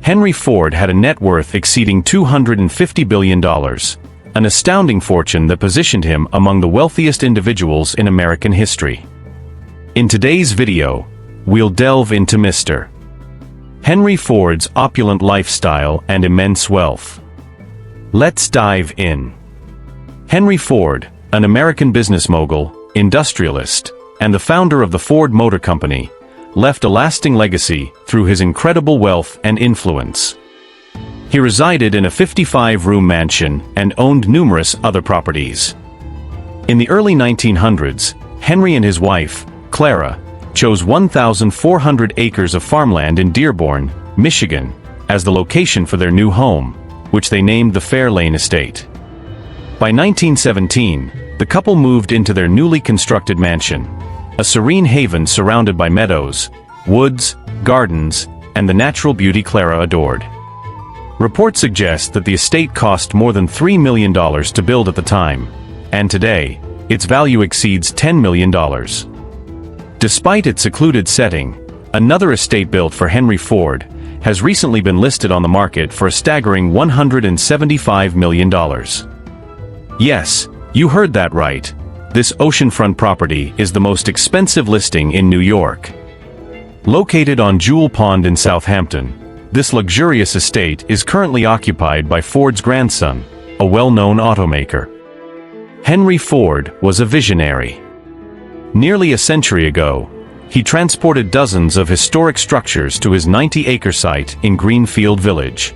Henry Ford had a net worth exceeding $250 billion, an astounding fortune that positioned him among the wealthiest individuals in American history. In today's video, we'll delve into Mr. Henry Ford's opulent lifestyle and immense wealth. Let's dive in. Henry Ford, an American business mogul, industrialist, and the founder of the Ford Motor Company, left a lasting legacy through his incredible wealth and influence. He resided in a 55-room mansion and owned numerous other properties. In the early 1900s, Henry and his wife, Clara, chose 1,400 acres of farmland in Dearborn, Michigan, as the location for their new home, which they named the Fairlane estate. By 1917, the couple moved into their newly constructed mansion, a serene haven surrounded by meadows, woods, gardens, and the natural beauty Clara adored. Reports suggest that the estate cost more than $3 million to build at the time, and today, its value exceeds $10 million. Despite its secluded setting, another estate built for Henry Ford has recently been listed on the market for a staggering $175 million. Yes, you heard that right. This oceanfront property is the most expensive listing in New York. Located on Jewel Pond in Southampton, this luxurious estate is currently occupied by Ford's grandson, a well-known automaker. Henry Ford was a visionary. Nearly a century ago, he transported dozens of historic structures to his 90-acre site in Greenfield Village.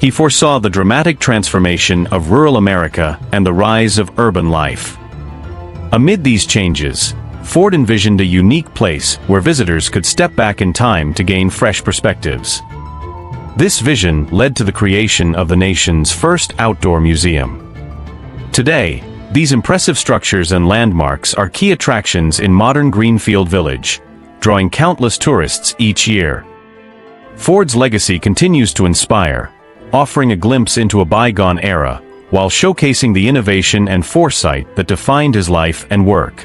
He foresaw the dramatic transformation of rural America and the rise of urban life. Amid these changes, Ford envisioned a unique place where visitors could step back in time to gain fresh perspectives. This vision led to the creation of the nation's first outdoor museum. Today, these impressive structures and landmarks are key attractions in modern Greenfield Village, drawing countless tourists each year. Ford's legacy continues to inspire, offering a glimpse into a bygone era, while showcasing the innovation and foresight that defined his life and work.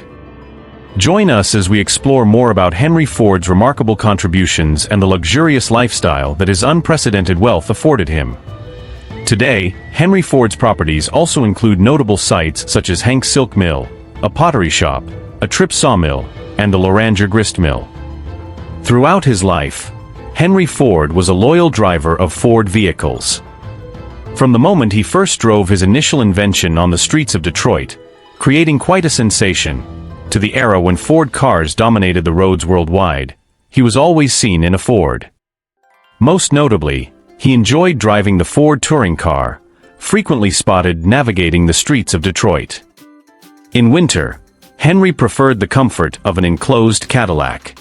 Join us as we explore more about Henry Ford's remarkable contributions and the luxurious lifestyle that his unprecedented wealth afforded him. Today, Henry Ford's properties also include notable sites such as Hank's Silk Mill, a pottery shop, a Tripp sawmill, and the Loranger grist mill. Throughout his life, Henry Ford was a loyal driver of Ford vehicles. From the moment he first drove his initial invention on the streets of Detroit, creating quite a sensation, to the era when Ford cars dominated the roads worldwide, he was always seen in a Ford. Most notably, he enjoyed driving the Ford touring car, frequently spotted navigating the streets of Detroit. In winter, Henry preferred the comfort of an enclosed Cadillac.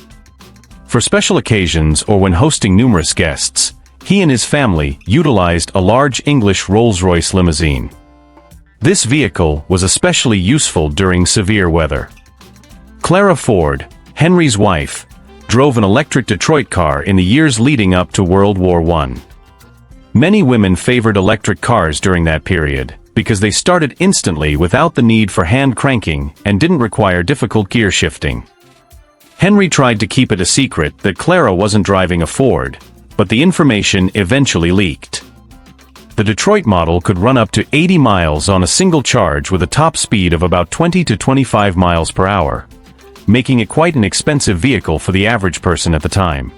For special occasions or when hosting numerous guests, he and his family utilized a large English Rolls-Royce limousine. This vehicle was especially useful during severe weather. Clara Ford, Henry's wife, drove an electric Detroit car in the years leading up to World War I. Many women favored electric cars during that period because they started instantly without the need for hand cranking and didn't require difficult gear shifting. Henry tried to keep it a secret that Clara wasn't driving a Ford, but the information eventually leaked. The Detroit model could run up to 80 miles on a single charge with a top speed of about 20 to 25 miles per hour, making it quite an expensive vehicle for the average person at the time.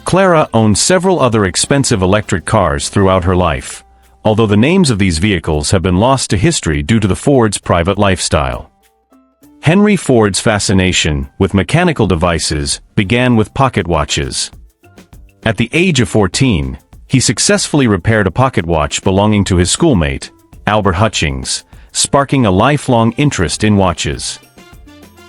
Clara owned several other expensive electric cars throughout her life, although the names of these vehicles have been lost to history due to the Ford's private lifestyle. Henry Ford's fascination with mechanical devices began with pocket watches. At the age of 14, he successfully repaired a pocket watch belonging to his schoolmate, Albert Hutchings, sparking a lifelong interest in watches.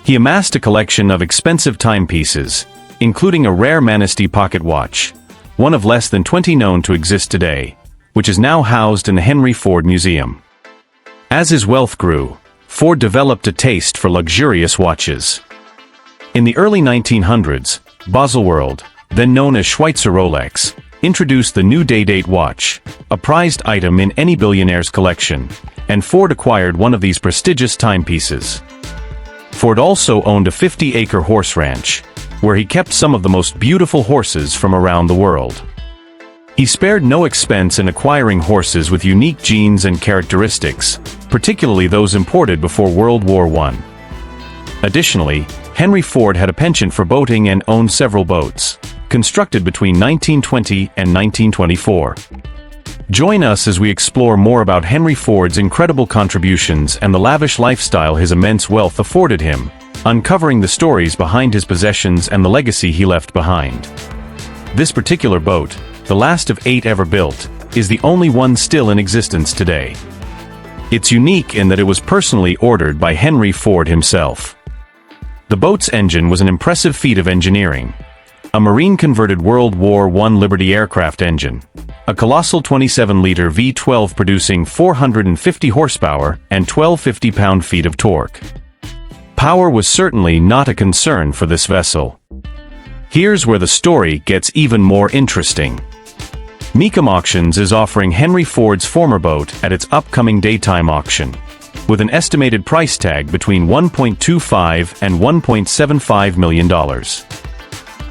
He amassed a collection of expensive timepieces, including a rare Manistee pocket watch, one of less than 20 known to exist today, which is now housed in the Henry Ford Museum. As his wealth grew, Ford developed a taste for luxurious watches. In the early 1900s, Baselworld, then known as Schweitzer Rolex, introduced the new Day-Date watch, a prized item in any billionaire's collection, and Ford acquired one of these prestigious timepieces. Ford also owned a 50-acre horse ranch, where he kept some of the most beautiful horses from around the world. He spared no expense in acquiring horses with unique genes and characteristics, particularly those imported before World War I. Additionally, Henry Ford had a penchant for boating and owned several boats, constructed between 1920 and 1924. Join us as we explore more about Henry Ford's incredible contributions and the lavish lifestyle his immense wealth afforded him, uncovering the stories behind his possessions and the legacy he left behind. This particular boat, the last of 8 ever built, is the only one still in existence today. It's unique in that it was personally ordered by Henry Ford himself. The boat's engine was an impressive feat of engineering. A Marine-converted World War I Liberty aircraft engine, a colossal 27-liter V12 producing 450 horsepower and 1,250 pound-feet of torque. Power was certainly not a concern for this vessel. Here's where the story gets even more interesting. Mecum Auctions is offering Henry Ford's former boat at its upcoming daytime auction, with an estimated price tag between $1.25 and $1.75 million.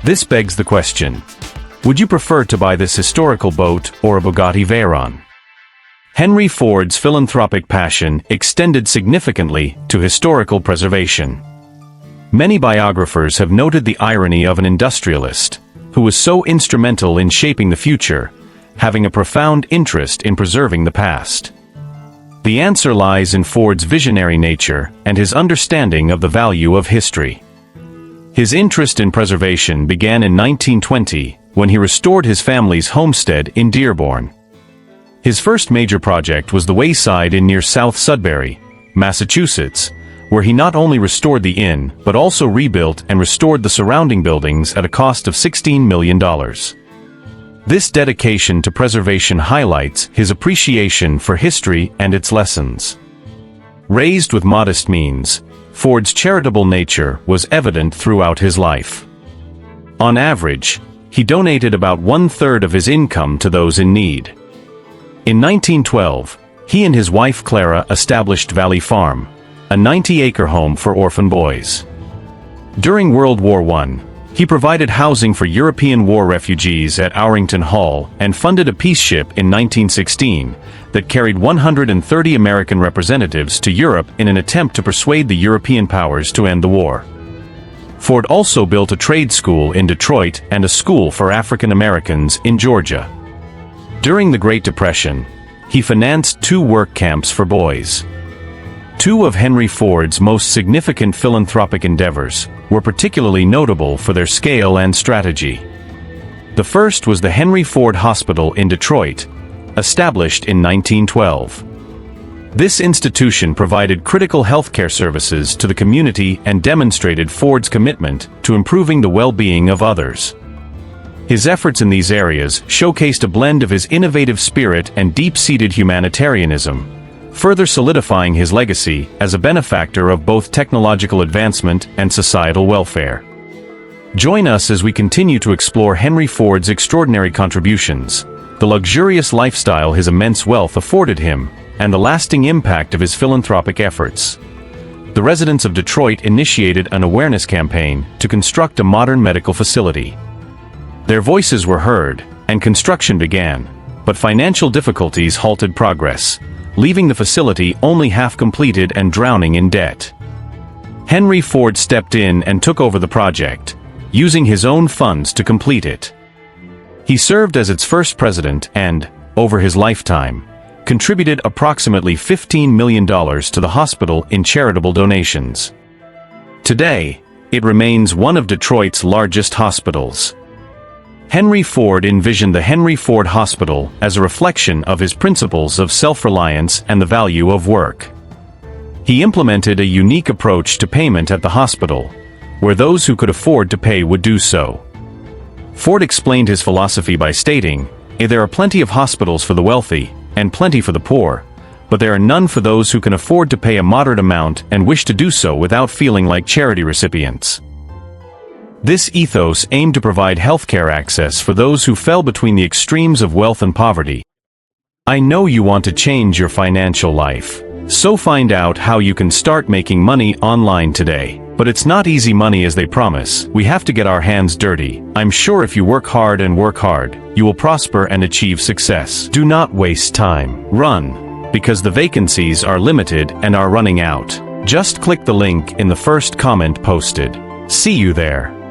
This begs the question, would you prefer to buy this historical boat or a Bugatti Veyron? Henry Ford's philanthropic passion extended significantly to historical preservation. Many biographers have noted the irony of an industrialist, who was so instrumental in shaping the future, having a profound interest in preserving the past. The answer lies in Ford's visionary nature and his understanding of the value of history. His interest in preservation began in 1920 when he restored his family's homestead in Dearborn. His first major project was the Wayside Inn near South Sudbury, Massachusetts, where he not only restored the inn but also rebuilt and restored the surrounding buildings at a cost of $16 million. This dedication to preservation highlights his appreciation for history and its lessons. Raised with modest means, Ford's charitable nature was evident throughout his life. On average, he donated about 1/3 of his income to those in need. In 1912, he and his wife Clara established Valley Farm, a 90-acre home for orphan boys. During World War I, he provided housing for European war refugees at Owrington Hall and funded a peace ship in 1916 that carried 130 American representatives to Europe in an attempt to persuade the European powers to end the war. Ford also built a trade school in Detroit and a school for African Americans in Georgia. During the Great Depression, he financed 2 work camps for boys. 2 of Henry Ford's most significant philanthropic endeavors were particularly notable for their scale and strategy. The first was the Henry Ford Hospital in Detroit, established in 1912. This institution provided critical healthcare services to the community and demonstrated Ford's commitment to improving the well-being of others. His efforts in these areas showcased a blend of his innovative spirit and deep-seated humanitarianism, further solidifying his legacy as a benefactor of both technological advancement and societal welfare. Join us as we continue to explore Henry Ford's extraordinary contributions, the luxurious lifestyle his immense wealth afforded him, and the lasting impact of his philanthropic efforts. The residents of Detroit initiated an awareness campaign to construct a modern medical facility. Their voices were heard, and construction began, but financial difficulties halted progress, leaving the facility only half completed and drowning in debt. Henry Ford stepped in and took over the project, using his own funds to complete it. He served as its first president and, over his lifetime, contributed approximately $15 million to the hospital in charitable donations. Today, it remains one of Detroit's largest hospitals. Henry Ford envisioned the Henry Ford Hospital as a reflection of his principles of self-reliance and the value of work. He implemented a unique approach to payment at the hospital, where those who could afford to pay would do so. Ford explained his philosophy by stating, "There are plenty of hospitals for the wealthy, and plenty for the poor, but there are none for those who can afford to pay a moderate amount and wish to do so without feeling like charity recipients." This ethos aimed to provide healthcare access for those who fell between the extremes of wealth and poverty. I know you want to change your financial life, so find out how you can start making money online today. But it's not easy money as they promise. We have to get our hands dirty. I'm sure if you work hard, you will prosper and achieve success. Do not waste time. Run, because the vacancies are limited and are running out. Just click the link in the first comment posted. See you there.